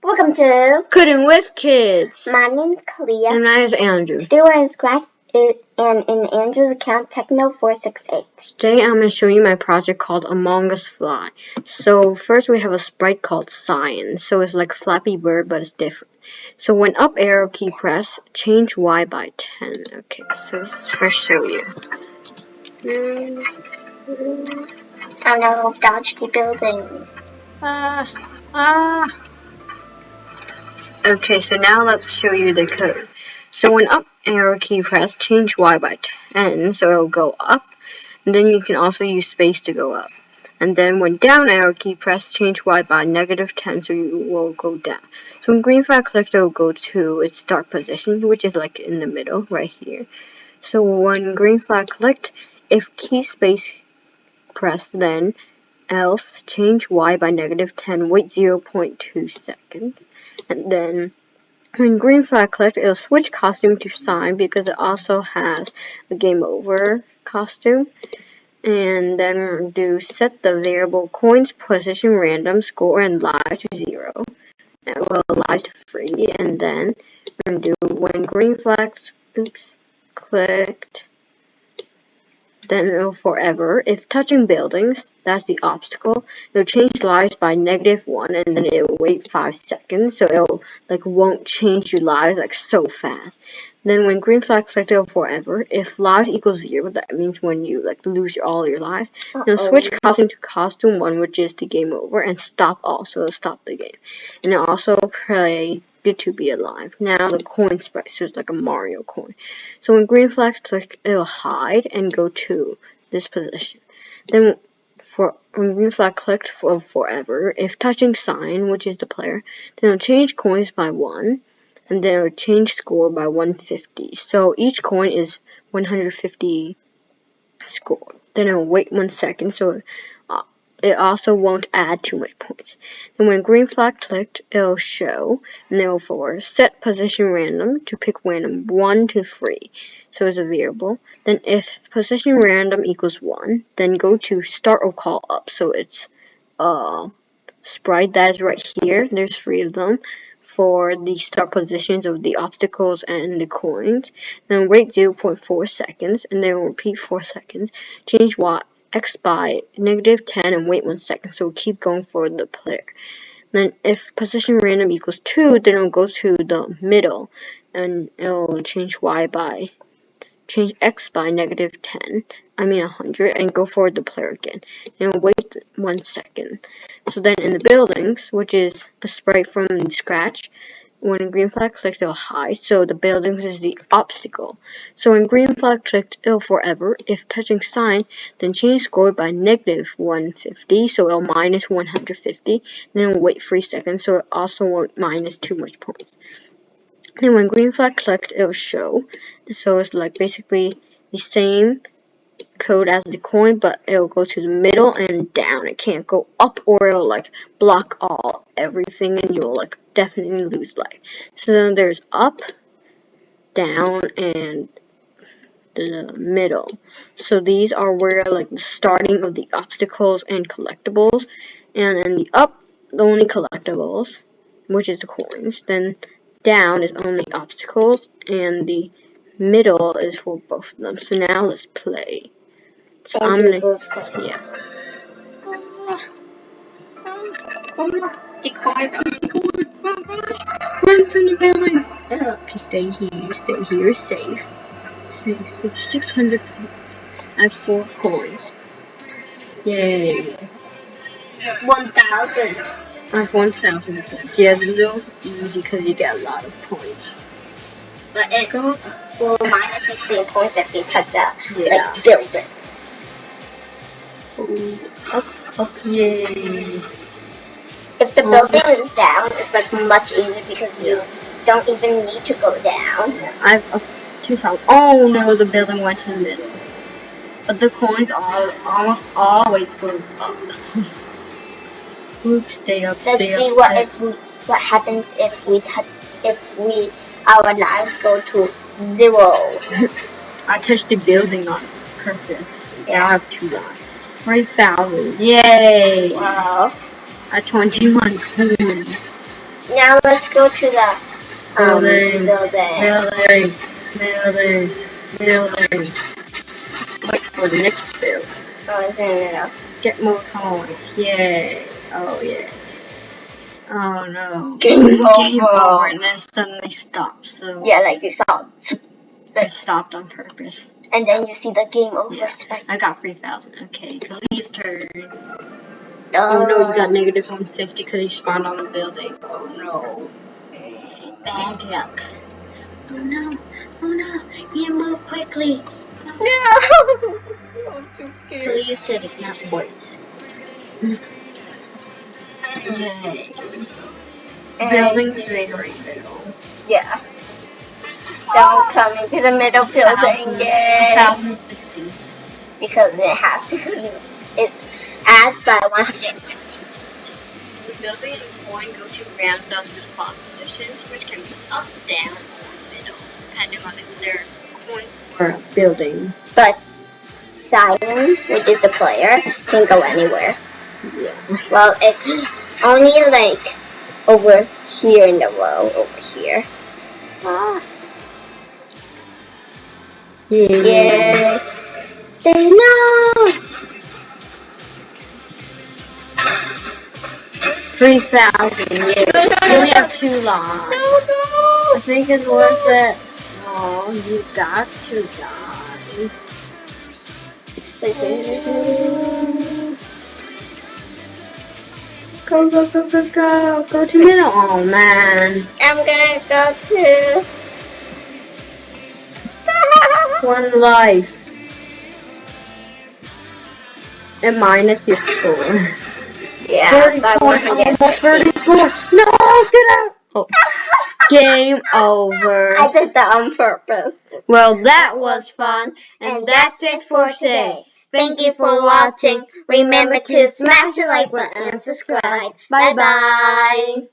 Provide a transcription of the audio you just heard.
Welcome to Cooking with Kids. My name's Kalia. And my name's Andrew. Today we're in Scratch and in Andrew's account, Techno468. Today I'm going to show you my project called Among Us Fly. So first we have a sprite called Cyan. So it's like Flappy Bird, but it's different. So when up arrow key press, change Y by 10. Okay, so let's first show you. Oh no, dodge the buildings. Okay, so now let's show you the code. So when up arrow key press, change Y by 10, so it'll go up. And then you can also use space to go up. And then when down arrow key press, change Y by -10, so you will go down. So when green flag clicked, it will go to its start position, which is like in the middle, right here. So when green flag clicked, if key space pressed, then else change Y by -10, wait 0.2 seconds. And then when green flag clicked, it'll switch costume to Cyan because it also has a game over costume. And then do set the variable coins position random score and lives to 0. Well, lives to 3. And then do when green flag clicked, then it'll forever. If touching buildings, that's the obstacle, it'll change lives by -1, and then it'll wait 5 seconds, so it'll won't change your lives so fast. Then when green flag clicked, it'll forever. If lives equals 0, that means when you lose all your lives. It'll switch costume to costume 1, which is the game over, and stop all, so it'll stop the game. And it'll also play Good to be alive. Now the coin sprite, so it's like a Mario coin. So when green flag clicked, it'll hide and go to this position. Then when green flag clicked for forever, if touching Cyan, which is the player, then it'll change coins by 1, and then it'll change score by 150. So each coin is 150 score. Then it'll wait 1 second, so it also won't add too much points. Then when green flag clicked, it'll show, and it'll set position random to pick random 1 to 3. So it's a variable. Then if position random equals 1, then go to start or call up. So it's sprite that is right here. There's 3 of them for the start positions of the obstacles and the coins. Then wait 0.4 seconds, and then repeat 4 seconds. Change X by -10 and wait 1 second, so we'll keep going for the player. Then if position random equals 2, then it'll go to the middle, and it'll change X by -10, 100, and go for the player again. And wait 1 second. So then in the buildings, which is a sprite from Scratch, when green flag clicked, it'll hide, so the buildings is the obstacle. So when green flag clicked, it'll forever. If touching Cyan, then change score by -150, so it'll -150, then it'll wait 3 seconds, so it also won't minus too much points. Then when green flag clicked, it'll show, so it's basically the same code as the coin, but it'll go to the middle and down. It can't go up, or it'll block everything, and you'll definitely lose life. So then there's up, down, and the middle. So these are where the starting of the obstacles and collectibles. And in the up, the only collectibles, which is the coins. Then down is only obstacles, and the middle is for both of them. So now let's play. So I'm gonna, yeah. Oh no, the coins are good. Run from the building. Okay, stay here, safe. Safe. 600 points. I have 4 coins. Yay. 1,000. I have 1,000 points. Yeah, it's a little easy because you get a lot of points. But it will minus 16 points if you touch a building. Up, yay. If the building is down, it's much easier because you don't even need to go down. I have 2,000. Oh no, the building went to the middle. But the coins almost always goes up. Oops, stay up. Let's see what happens if our lives go to 0. I touched the building on purpose. Yeah, I have 2 lives. 3,000. Yay! Wow. At 21 coins. Now let's go to the Building. building. Building. Wait for the next build. Oh, it's in the middle. Get more coins. Yay. Oh, yeah. Oh, no. Game over. And then suddenly stopped. So Yeah, like you saw. I stopped on purpose. And then you see the game over Yeah. spike. I got 3,000. Okay, Khalid's turn. Oh no, you got negative 150 because you spawned on the building. Oh no. Bad luck. Oh no. Oh no. You move quickly. No! I was too scared. Khalid said it's not boys. Yay. Buildings very middle. Yeah. Don't come into the middle building yet. 1,050. Because it has to. It adds by 150. So the building and coin go to random spawn positions, which can be up, down, or middle, depending on if they're a coin or a building. But Cyan, which is the player, can go anywhere. Yeah. Well, it's only like over here in the row, over here. Ah. Yeah. Say no! 3,000, yeah. You only have 2 lives. No! I think it's worth it. Oh, you got to die. Please. Go. Go to middle. Oh, man. I'm gonna go to... 1 life. And minus your score. Yeah, 30 by points. 150. Almost 30 score. No, get out. Oh. Game over. I did that on purpose. Well, that was fun. And that's it for today. Thank you for watching. Remember to smash the like button and subscribe. Bye bye.